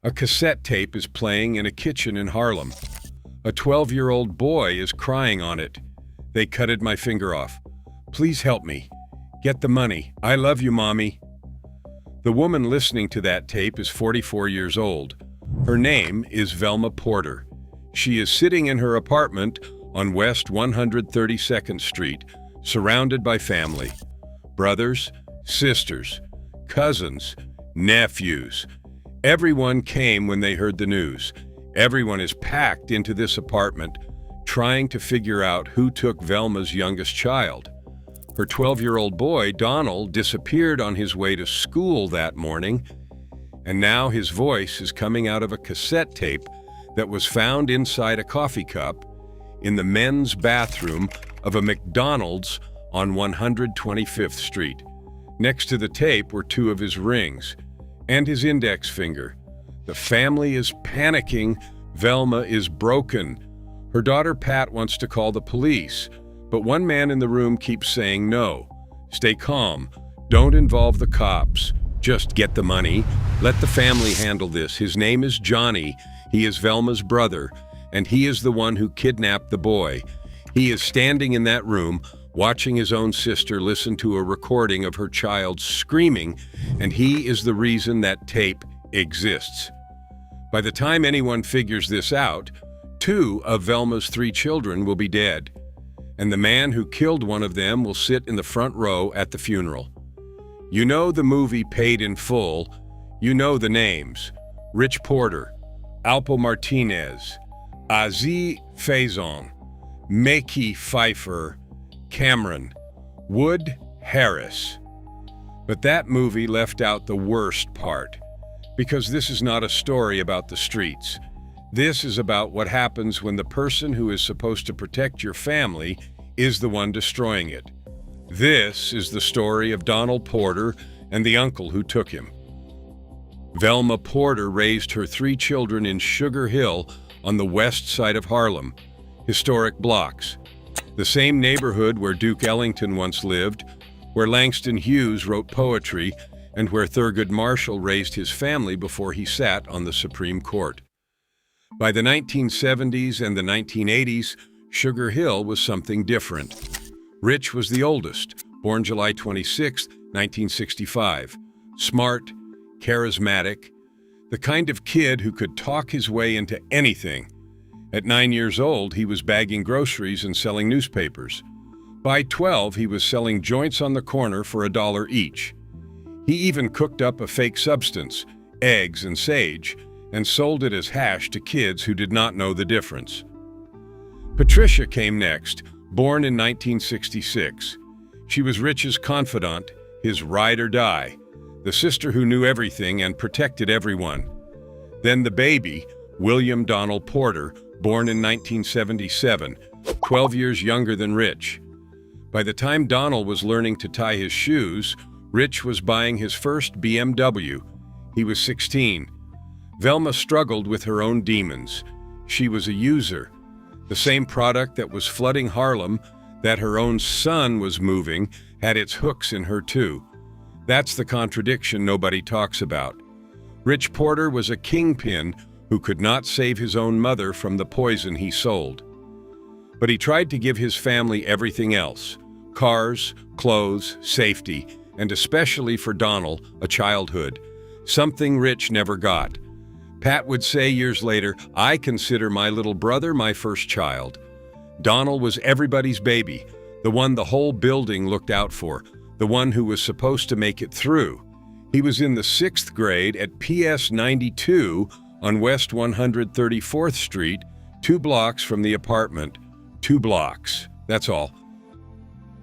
A cassette tape is playing in a kitchen in Harlem. A 12-year-old boy is crying on it. They cutted my finger off. Please help me. Get the money. I love you, Mommy. The woman listening to that tape is 44 years old. Her name is Velma Porter. She is sitting in her apartment on West 132nd Street, surrounded by family. Brothers, sisters, cousins, nephews. Everyone came when they heard the news. Everyone is packed into this apartment, trying to figure out who took Velma's youngest child. Her 12-year-old boy, Donnell, disappeared on his way to school that morning, and now his voice is coming out of a cassette tape that was found inside a coffee cup in the men's bathroom of a McDonald's on 125th Street. Next to the tape were two of his rings and his index finger. The family is panicking. Velma is broken. Her daughter Pat wants to call the police, but one man in the room keeps saying no. Stay calm. Don't involve the cops. Just get the money. Let the family handle this. His name is Johnny. He is Velma's brother, and he is the one who kidnapped the boy. He is standing in that room, watching his own sister listen to a recording of her child screaming, and he is the reason that tape exists. By the time anyone figures this out, 2 of Velma's 3 children will be dead, and the man who killed one of them will sit in the front row at the funeral. You know the movie Paid in Full. You know the names: Rich Porter, Alpo Martinez, AZ Faison, Makey Pfeiffer, Cameron, Wood Harris. But that movie left out the worst part, because this is not a story about the streets. This is about what happens when the person who is supposed to protect your family is the one destroying it. This is the story of Donnell Porter and the uncle who took him. Velma Porter raised her 3 children in Sugar Hill on the west side of Harlem, historic blocks. The same neighborhood where Duke Ellington once lived, where Langston Hughes wrote poetry, and where Thurgood Marshall raised his family before he sat on the Supreme Court. By the 1970s and the 1980s, Sugar Hill was something different. Rich was the oldest, born July 26, 1965. Smart, charismatic, the kind of kid who could talk his way into anything. At 9 years old, he was bagging groceries and selling newspapers. By 12, he was selling joints on the corner for $1 each. He even cooked up a fake substance, eggs and sage, and sold it as hash to kids who did not know the difference. Patricia came next, born in 1966. She was Rich's confidant, his ride or die, the sister who knew everything and protected everyone. Then the baby, William Donnell Porter, born in 1977, 12 years younger than Rich. By the time Donnell was learning to tie his shoes, Rich was buying his first BMW. He was 16. Velma struggled with her own demons. She was a user. The same product that was flooding Harlem, that her own son was moving, had its hooks in her too. That's the contradiction nobody talks about. Rich Porter was a kingpin who could not save his own mother from the poison he sold. But he tried to give his family everything else: cars, clothes, safety, and especially for Donnell, a childhood, something Rich never got. Pat would say years later, "I consider my little brother my first child." Donnell was everybody's baby, the one the whole building looked out for, the one who was supposed to make it through. He was in the 6th grade at PS 92 on West 134th Street, 2 blocks from the apartment. 2 blocks, that's all.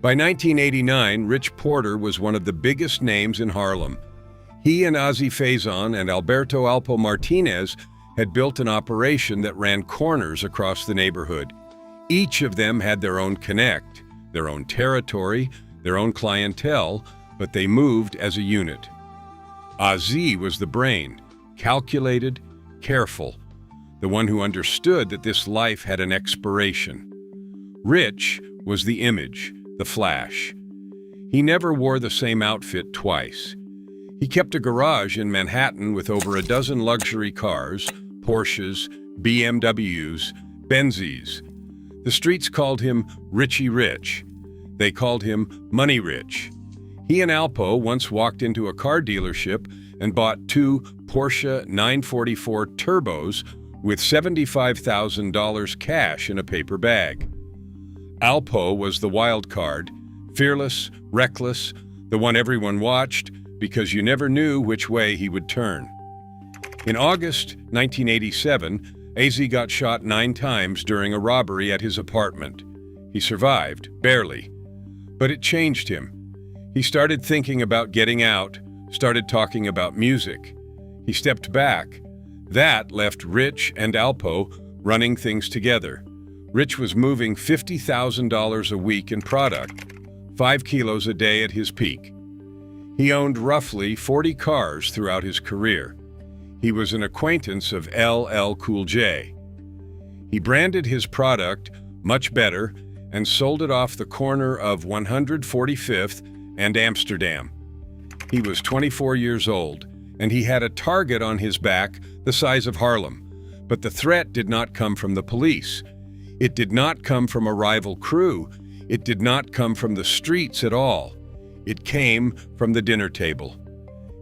By 1989, Rich Porter was one of the biggest names in Harlem. He and Ozzie Faison and Alberto Alpo Martinez had built an operation that ran corners across the neighborhood. Each of them had their own connect, their own territory, their own clientele, but they moved as a unit. Ozzie was the brain, calculated, careful, the one who understood that this life had an expiration. Rich was the image, the flash. He never wore the same outfit twice. He kept a garage in Manhattan with over a dozen luxury cars, Porsches, BMWs, Benzes. The streets called him Richie Rich. They called him Money Rich. He and Alpo once walked into a car dealership and bought two Porsche 944 Turbos with $75,000 cash in a paper bag. Alpo was the wild card, fearless, reckless, the one everyone watched because you never knew which way he would turn. In August 1987, AZ got shot 9 times during a robbery at his apartment. He survived, barely. But it changed him. He started thinking about getting out, started talking about music. He stepped back. That left Rich and Alpo running things together. Rich was moving $50,000 a week in product, 5 kilos a day at his peak. He owned roughly 40 cars throughout his career. He was an acquaintance of LL Cool J. He branded his product much better and sold it off the corner of 145th and Amsterdam. He was 24 years old, and he had a target on his back the size of Harlem. But the threat did not come from the police. It did not come from a rival crew. It did not come from the streets at all. It came from the dinner table.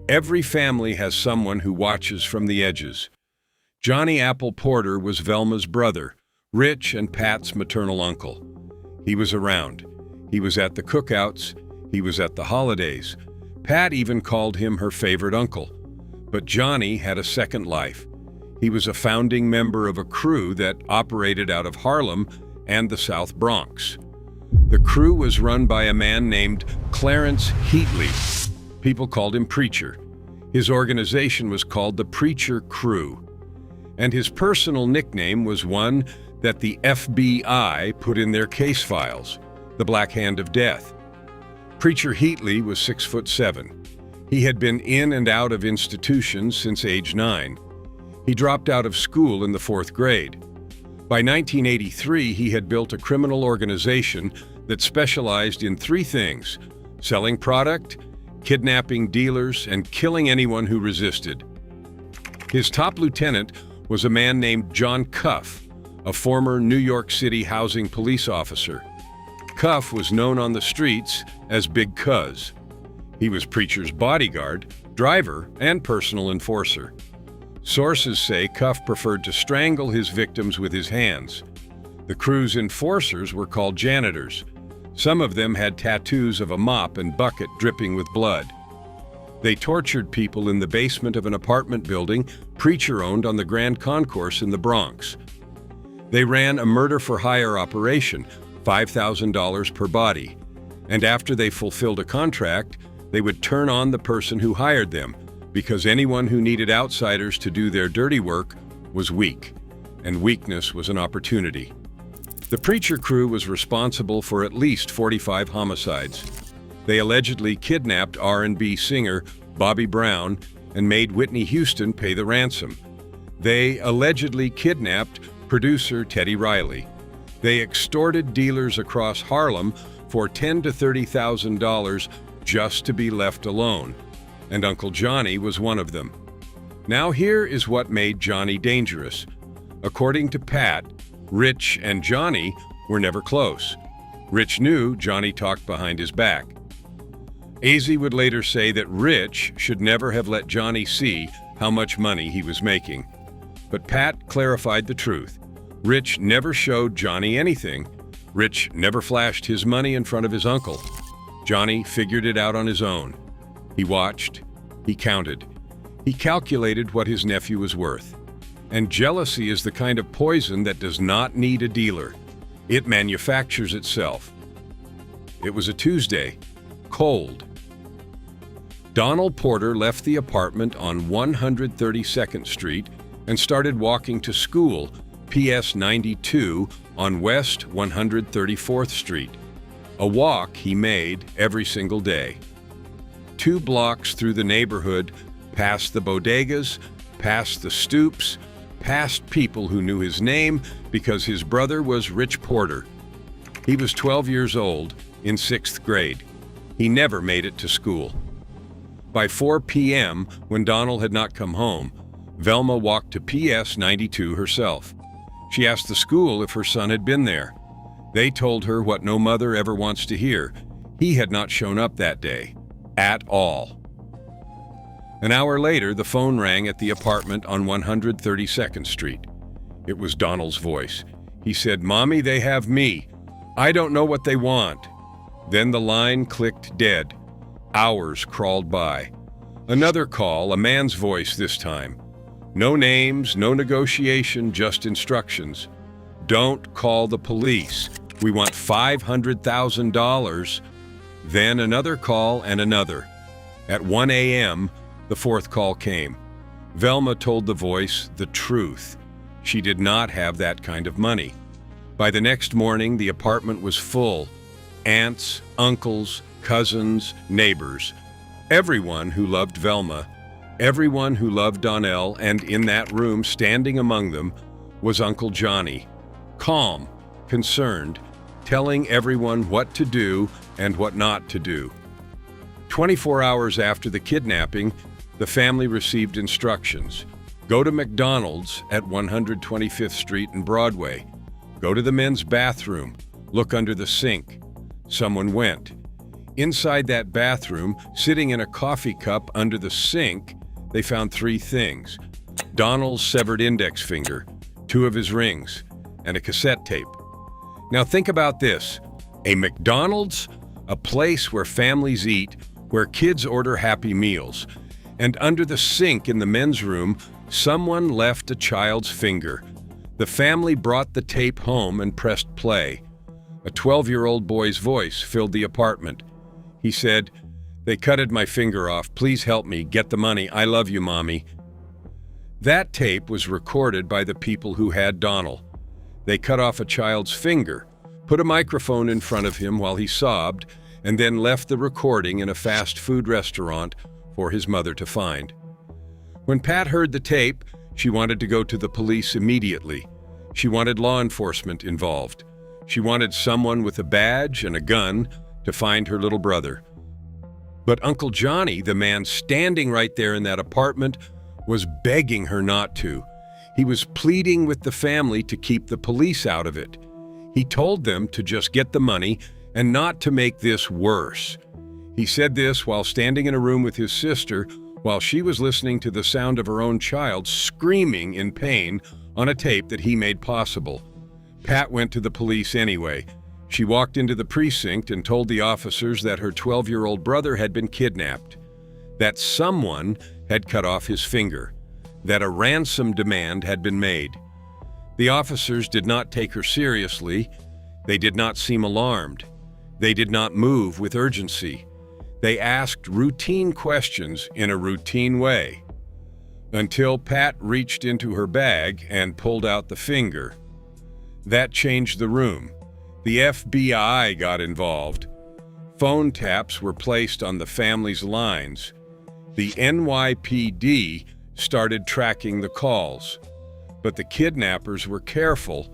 Every family has someone who watches from the edges. Johnny Apple Porter was Velma's brother, Rich and Pat's maternal uncle. He was around. He was at the cookouts. He was at the holidays. Pat even called him her favorite uncle. But Johnny had a second life. He was a founding member of a crew that operated out of Harlem and the South Bronx. The crew was run by a man named Clarence Heatley. People called him Preacher. His organization was called the Preacher Crew. And his personal nickname was one that the FBI put in their case files, the Black Hand of Death. Preacher Heatley was 6'7". He had been in and out of institutions since age 9. He dropped out of school in the 4th grade. By 1983, he had built a criminal organization that specialized in 3 things: selling product, kidnapping dealers, and killing anyone who resisted. His top lieutenant was a man named John Cuff, a former New York City housing police officer. Cuff was known on the streets as Big Cuz. He was Preacher's bodyguard, driver, and personal enforcer. Sources say Cuff preferred to strangle his victims with his hands. The crew's enforcers were called janitors. Some of them had tattoos of a mop and bucket dripping with blood. They tortured people in the basement of an apartment building Preacher owned on the Grand Concourse in the Bronx. They ran a murder-for-hire operation, $5,000 per body. And after they fulfilled a contract, they would turn on the person who hired them, because anyone who needed outsiders to do their dirty work was weak, and weakness was an opportunity. The Preacher crew was responsible for at least 45 homicides. They allegedly kidnapped R&B singer Bobby Brown and made Whitney Houston pay the ransom. They allegedly kidnapped producer Teddy Riley. They extorted dealers across Harlem for $10,000 to $30,000 just to be left alone. And Uncle Johnny was one of them. Now here is what made Johnny dangerous. According to Pat, Rich and Johnny were never close. Rich knew Johnny talked behind his back. AZ would later say that Rich should never have let Johnny see how much money he was making. But Pat clarified the truth. Rich never showed Johnny anything. Rich never flashed his money in front of his uncle. Johnny figured it out on his own. He watched, he counted, he calculated what his nephew was worth. And jealousy is the kind of poison that does not need a dealer. It manufactures itself. It was a Tuesday, cold. Donnell Porter left the apartment on 132nd Street and started walking to school, PS 92, on West 134th Street. A walk he made every single day. 2 blocks through the neighborhood, past the bodegas, past the stoops, past people who knew his name because his brother was Rich Porter. He was 12 years old, in 6th grade. He never made it to school. By 4 p.m., when Donnell had not come home, Velma walked to PS 92 herself. She asked the school if her son had been there. They told her what no mother ever wants to hear. He had not shown up that day. At all. An hour later, the phone rang at the apartment on 132nd Street. It was Donnell's voice. He said, "Mommy, they have me. I don't know what they want." Then the line clicked dead. Hours crawled by. Another call, a man's voice this time. No names, no negotiation, just instructions. "Don't call the police. We want $500,000. Then another call and another. At 1 a.m., the fourth call came. Velma told the voice the truth. She did not have that kind of money. By the next morning, the apartment was full. Aunts, uncles, cousins, neighbors. Everyone who loved Velma, everyone who loved Donnell, and in that room, standing among them, was Uncle Johnny. Calm, concerned, telling everyone what to do and what not to do. 24 hours after the kidnapping, the family received instructions. Go to McDonald's at 125th Street and Broadway. Go to the men's bathroom. Look under the sink. Someone went. Inside that bathroom, sitting in a coffee cup under the sink, they found 3 things. Donnell's severed index finger, 2 of his rings, and a cassette tape. Now think about this. A McDonald's, a place where families eat, where kids order Happy Meals, and under the sink in the men's room, someone left a child's finger. The family brought the tape home and pressed play. A 12-year-old boy's voice filled the apartment. He said, "They cutted my finger off. Please help me. Get the money. I love you, Mommy." That tape was recorded by the people who had Donnell. They cut off a child's finger, put a microphone in front of him while he sobbed, and then left the recording in a fast food restaurant for his mother to find. When Pat heard the tape, she wanted to go to the police immediately. She wanted law enforcement involved. She wanted someone with a badge and a gun to find her little brother. But Uncle Johnny, the man standing right there in that apartment, was begging her not to. He was pleading with the family to keep the police out of it. He told them to just get the money and not to make this worse. He said this while standing in a room with his sister while she was listening to the sound of her own child screaming in pain on a tape that he made possible. Pat went to the police anyway. She walked into the precinct and told the officers that her 12-year-old brother had been kidnapped, that someone had cut off his finger, that a ransom demand had been made. The officers did not take her seriously. They did not seem alarmed. They did not move with urgency. They asked routine questions in a routine way, until Pat reached into her bag and pulled out the finger. That changed the room. The FBI got involved. Phone taps were placed on the family's lines. The NYPD started tracking the calls. But the kidnappers were careful,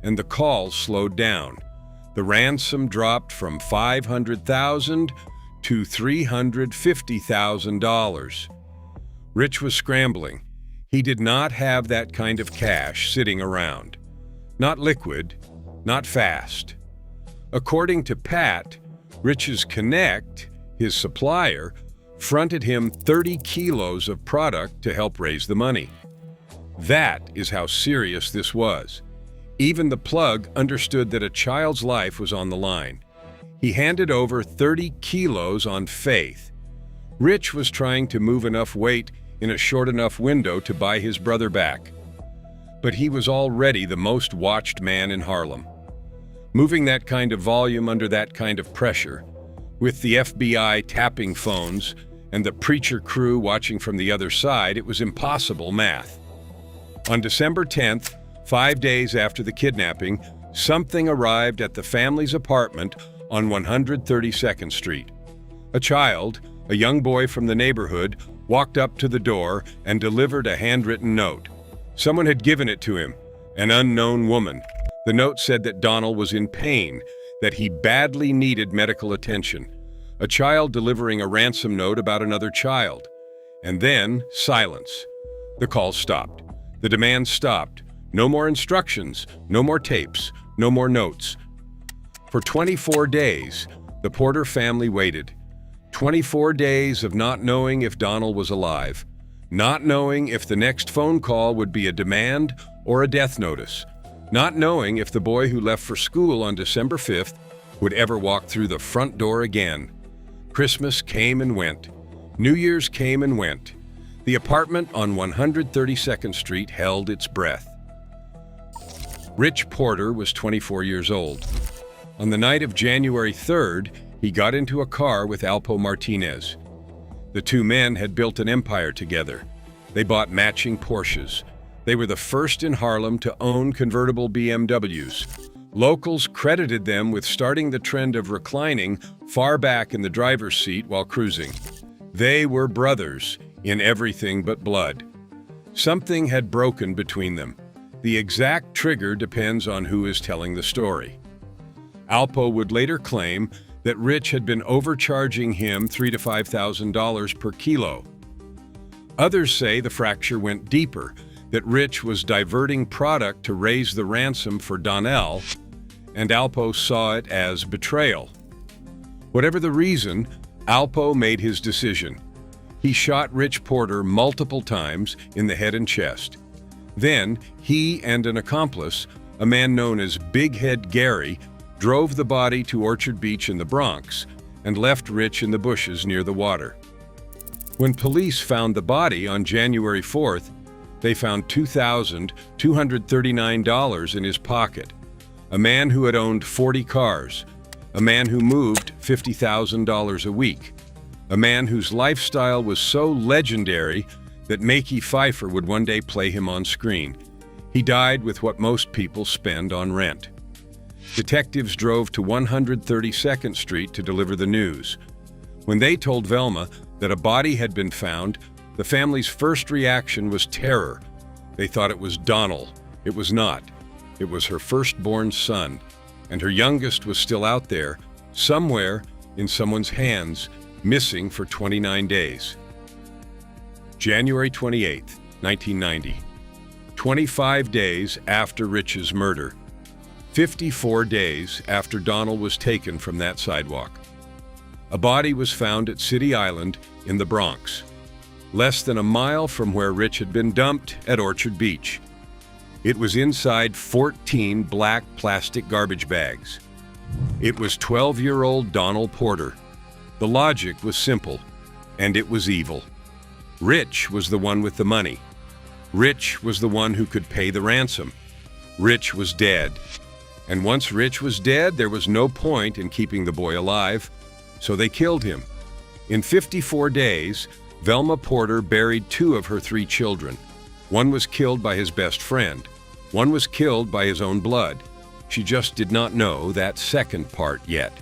and the calls slowed down. The ransom dropped from $500,000 to $350,000. Rich was scrambling. He did not have that kind of cash sitting around. Not liquid, not fast. According to Pat, Rich's Connect, his supplier, fronted him 30 kilos of product to help raise the money. That is how serious this was. Even the plug understood that a child's life was on the line. He handed over 30 kilos on faith. Rich was trying to move enough weight in a short enough window to buy his brother back. But he was already the most watched man in Harlem. Moving that kind of volume under that kind of pressure, with the FBI tapping phones and the preacher crew watching from the other side, it was impossible math. On December 10th, 5 days after the kidnapping, something arrived at the family's apartment on 132nd Street. A child, a young boy from the neighborhood, walked up to the door and delivered a handwritten note. Someone had given it to him, an unknown woman. The note said that Donnell was in pain, that he badly needed medical attention. a child delivering a ransom note about another child. And then, silence. The calls stopped. The demands stopped. No more instructions, no more tapes, no more notes. For 24 days, the Porter family waited. 24 days of not knowing if Donnell was alive, not knowing if the next phone call would be a demand or a death notice, not knowing if the boy who left for school on December 5th would ever walk through the front door again. Christmas came and went. New Year's came and went. The apartment on 132nd Street held its breath. Rich Porter was 24 years old. On the night of January 3rd, he got into a car with Alpo Martinez. The two men had built an empire together. They bought matching Porsches. They were the first in Harlem to own convertible BMWs. Locals credited them with starting the trend of reclining far back in the driver's seat while cruising. They were brothers in everything but blood. Something had broken between them. The exact trigger depends on who is telling the story. Alpo would later claim that Rich had been overcharging him $3,000 to $5,000 per kilo. Others say the fracture went deeper, that Rich was diverting product to raise the ransom for Donnell, and Alpo saw it as betrayal. Whatever the reason, Alpo made his decision. He shot Rich Porter multiple times in the head and chest. Then, he and an accomplice, a man known as Big Head Gary, drove the body to Orchard Beach in the Bronx and left Rich in the bushes near the water. When police found the body on January 4th, they found $2,239 in his pocket. A man who had owned 40 cars, a man who moved $50,000 a week, a man whose lifestyle was so legendary that Makey Pfeiffer would one day play him on screen. He died with what most people spend on rent. Detectives drove to 132nd Street to deliver the news. When they told Velma that a body had been found, the family's first reaction was terror. They thought it was Donnell. It was not. It was her firstborn son, and her youngest was still out there, somewhere in someone's hands, missing for 29 days. January 28, 1990. 25 days after Rich's murder. 54 days after Donnell was taken from that sidewalk. A body was found at City Island in the Bronx, less than a mile from where Rich had been dumped at Orchard Beach. It was inside 14 black plastic garbage bags. It was 12-year-old Donnell Porter. The logic was simple, and it was evil. Rich was the one with the money. Rich was the one who could pay the ransom. Rich was dead. And once Rich was dead, there was no point in keeping the boy alive, so they killed him. In 54 days, Velma Porter buried 2 of her 3 children. One was killed by his best friend. One was killed by his own blood. She just did not know that second part yet.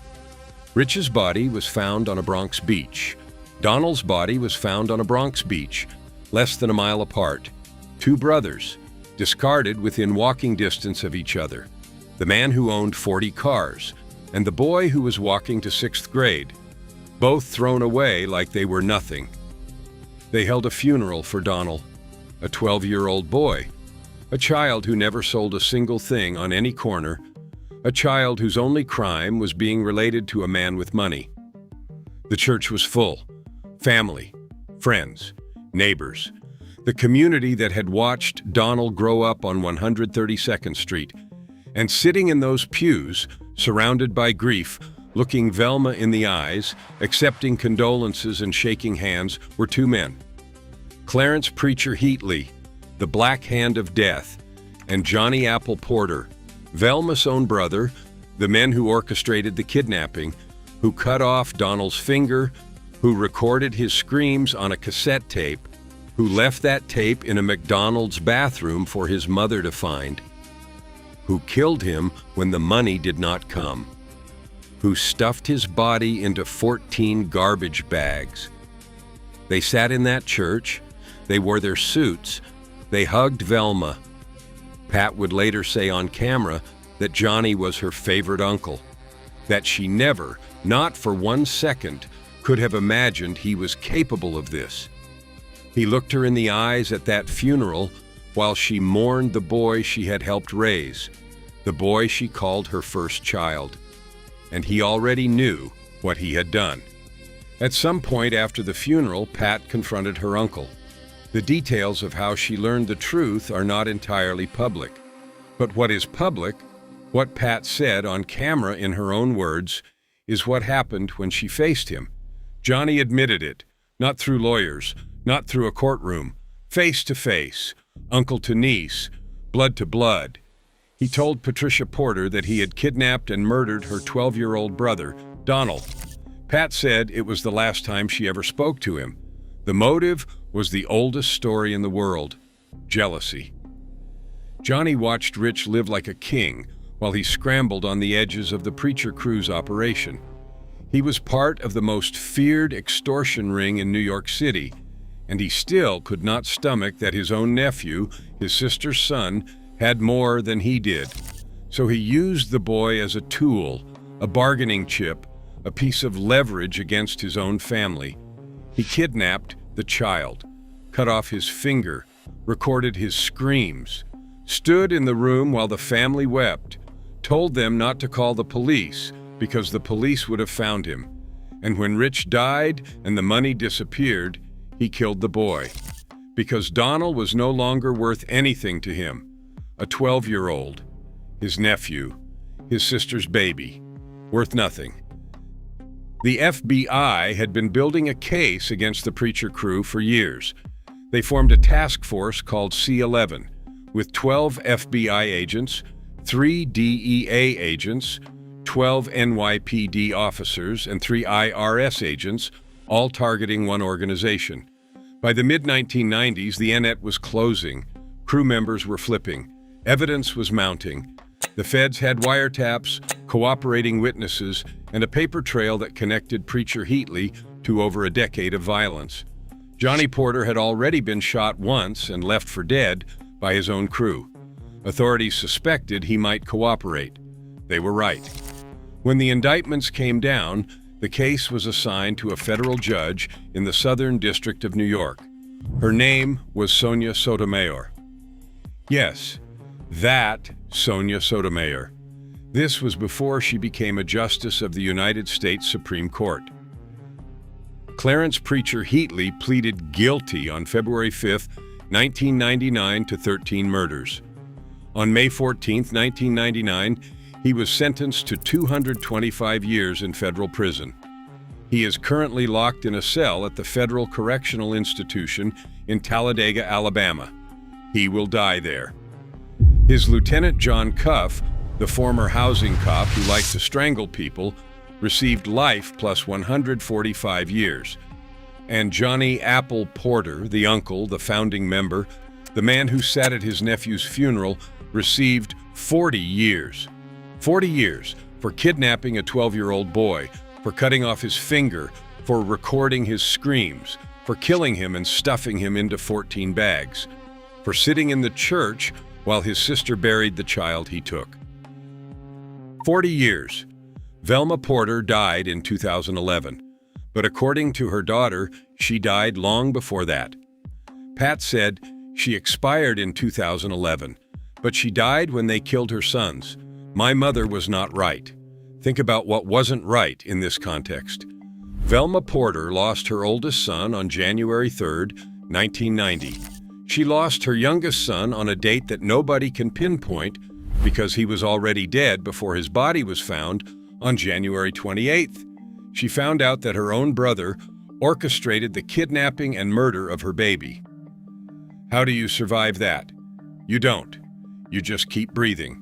Rich's body was found on a Bronx beach. Donnell's body was found on a Bronx beach, less than a mile apart. 2 brothers, discarded within walking distance of each other. The man who owned 40 cars, and the boy who was walking to 6th grade, both thrown away like they were nothing. They held a funeral for Donnell, a 12-year-old boy, a child who never sold a single thing on any corner, a child whose only crime was being related to a man with money. The church was full. Family, friends, neighbors. The community that had watched Donnell grow up on 132nd Street. And sitting in those pews, surrounded by grief, looking Velma in the eyes, accepting condolences and shaking hands, were 2 men. Clarence Preacher Heatley, the Black Hand of Death, and Johnny Apple Porter, Velma's own brother, the men who orchestrated the kidnapping, who cut off Donnell's finger, who recorded his screams on a cassette tape, who left that tape in a McDonald's bathroom for his mother to find, who killed him when the money did not come, who stuffed his body into 14 garbage bags. They sat in that church, they wore their suits, they hugged Velma. Pat would later say on camera that Johnny was her favorite uncle. that she never, not for 1 second, could have imagined he was capable of this. He looked her in the eyes at that funeral while she mourned the boy she had helped raise, the boy she called her first child. And he already knew what he had done. At some point after the funeral, Pat confronted her uncle. The details of how she learned the truth are not entirely public. But what is public, what Pat said on camera in her own words, is what happened when she faced him. Johnny admitted it, not through lawyers, not through a courtroom, face to face, uncle to niece, blood to blood. He told Patricia Porter that he had kidnapped and murdered her 12-year-old brother, Donnell. Pat said it was the last time she ever spoke to him. The motive was the oldest story in the world: jealousy. Johnny watched Rich live like a king while he scrambled on the edges of the preacher crew's operation. He was part of the most feared extortion ring in New York City, and he still could not stomach that his own nephew, his sister's son, had more than he did. So he used the boy as a tool, a bargaining chip, a piece of leverage against his own family. He kidnapped the child, cut off his finger, recorded his screams, stood in the room while the family wept, told them not to call the police because the police would have found him. And when Rich died and the money disappeared, he killed the boy. Because Donnell was no longer worth anything to him. A 12-year-old, his nephew, his sister's baby, worth nothing. The FBI had been building a case against the preacher crew for years. They formed a task force called C-11 with 12 FBI agents, 3 DEA agents, 12 NYPD officers, and 3 IRS agents, all targeting one organization. By the mid-1990s, the net was closing. Crew members were flipping. Evidence was mounting. The feds had wiretaps, cooperating witnesses, and a paper trail that connected Preacher Heatley to over a decade of violence. Johnny Porter had already been shot once and left for dead by his own crew. Authorities suspected he might cooperate. They were right. When the indictments came down, the case was assigned to a federal judge in the Southern District of New York. Her name was Sonia Sotomayor. Yes, that Sonia Sotomayor. This was before she became a justice of the United States Supreme Court. Clarence Preacher Heatley pleaded guilty on February 5, 1999 to 13 murders. On May 14, 1999, he was sentenced to 225 years in federal prison. He is currently locked in a cell at the Federal Correctional Institution in Talladega, Alabama. He will die there. His Lieutenant John Cuff, the former housing cop who liked to strangle people, received life plus 145 years. And Johnny Apple Porter, the uncle, the founding member, the man who sat at his nephew's funeral, received 40 years. 40 years for kidnapping a 12-year-old boy, for cutting off his finger, for recording his screams, for killing him and stuffing him into 14 bags, for sitting in the church while his sister buried the child he took. 40 years. Velma Porter died in 2011, but according to her daughter, she died long before that. Pat said she expired in 2011, but she died when they killed her sons. My mother was not right. Think about what wasn't right in this context. Velma Porter lost her oldest son on January 3, 1990. She lost her youngest son on a date that nobody can pinpoint because he was already dead before his body was found on January 28th. She found out that her own brother orchestrated the kidnapping and murder of her baby. How do you survive that? You don't. You just keep breathing.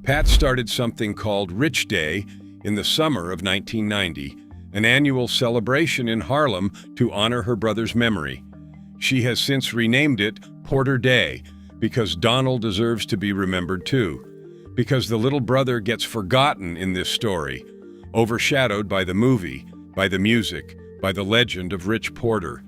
Pat started something called Rich Day in the summer of 1990, an annual celebration in Harlem to honor her brother's memory. She has since renamed it Porter Day because Donnell deserves to be remembered too, because the little brother gets forgotten in this story, overshadowed by the movie, by the music, by the legend of Rich Porter.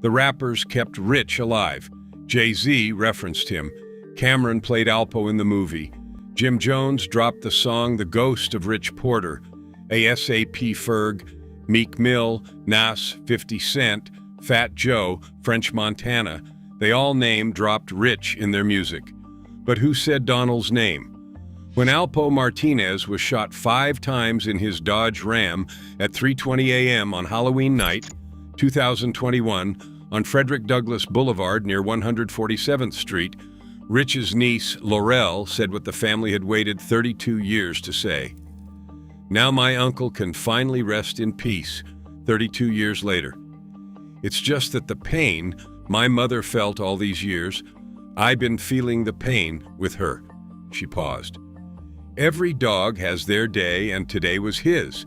The rappers kept Rich alive. Jay-Z referenced him. Cameron played Alpo in the movie. Jim Jones dropped the song The Ghost of Rich Porter. ASAP Ferg, Meek Mill, Nas, 50 Cent, Fat Joe, French Montana, they all name-dropped Rich in their music. But who said Donnell's name? When Alpo Martinez was shot 5 times in his Dodge Ram at 3:20 a.m. on Halloween night, 2021, on Frederick Douglass Boulevard near 147th Street, Rich's niece, Laurel, said what the family had waited 32 years to say. Now my uncle can finally rest in peace, 32 years later. It's just that the pain my mother felt all these years, I've been feeling the pain with her. She paused. Every dog has their day, and today was his.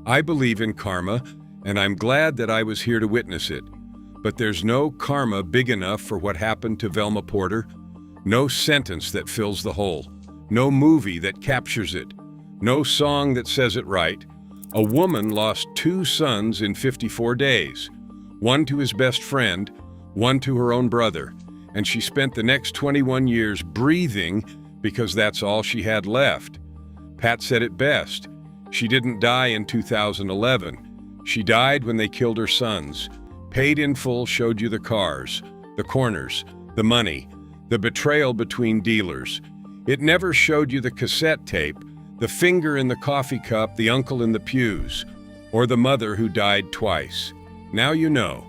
I believe in karma, and I'm glad that I was here to witness it. But there's no karma big enough for what happened to Velma Porter. No sentence that fills the hole. No movie that captures it. No song that says it right. A woman lost 2 sons in 54 days. One to his best friend, one to her own brother. And she spent the next 21 years breathing because that's all she had left. Pat said it best. She didn't die in 2011. She died when they killed her sons. Paid in Full showed you the cars, the corners, the money, the betrayal between dealers. It never showed you the cassette tape, the finger in the coffee cup, the uncle in the pews, or the mother who died twice. Now you know.